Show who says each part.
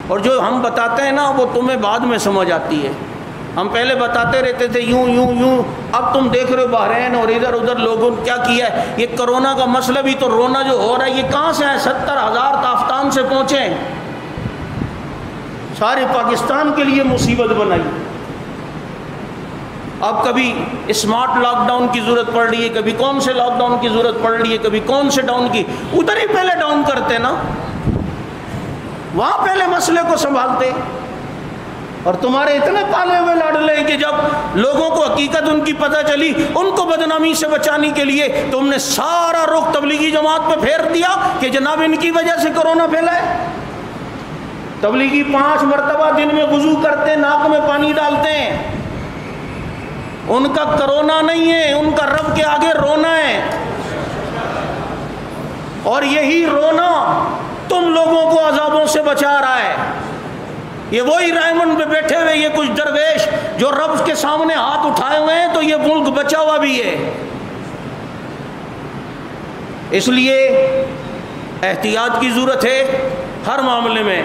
Speaker 1: اور جو ہم بتاتے ہیں نا وہ تمہیں بعد میں سمجھ آتی ہے. ہم پہلے بتاتے رہتے تھے یوں یوں یوں. اب تم دیکھ رہے ہو بحرین اور ادھر ادھر لوگوں نے کیا کیا ہے. یہ کرونا کا مسئلہ بھی تو رونا جو ہو رہا ہے یہ کہاں سے ہے؟ 70,000 تافتان سے پہنچے ہیں. سارے پاکستان کے لیے مصیبت بنائی. اب کبھی اسمارٹ لاک ڈاؤن کی ضرورت پڑ رہی ہے, کبھی کون سے لاک ڈاؤن کی ضرورت پڑ رہی ہے, کبھی کون سے ڈاؤن کی. ادھر ہی پہلے ڈاؤن کرتے نا, وہاں پہلے مسئلے کو سنبھالتے. اور تمہارے اتنے پالے ہوئے لاڈلے کہ جب لوگوں کو حقیقت ان کی پتہ چلی, ان کو بدنامی سے بچانے کے لیے تم نے سارا رخ تبلیغی جماعت پہ پھیر دیا کہ جناب ان کی وجہ سے کرونا پھیلا ہے. تبلیغی 5 مرتبہ دن میں وضو کرتے, ناک میں پانی ڈالتے ہیں. ان کا کرونا نہیں ہے, ان کا رب کے آگے رونا ہے. اور یہی رونا تم لوگوں کو عذابوں سے بچا رہا ہے. یہ وہی رائمنڈ پہ بیٹھے ہوئے یہ کچھ درویش جو رب کے سامنے ہاتھ اٹھائے ہوئے ہیں تو یہ ملک بچا ہوا بھی ہے. اس لیے احتیاط کی ضرورت ہے ہر معاملے میں.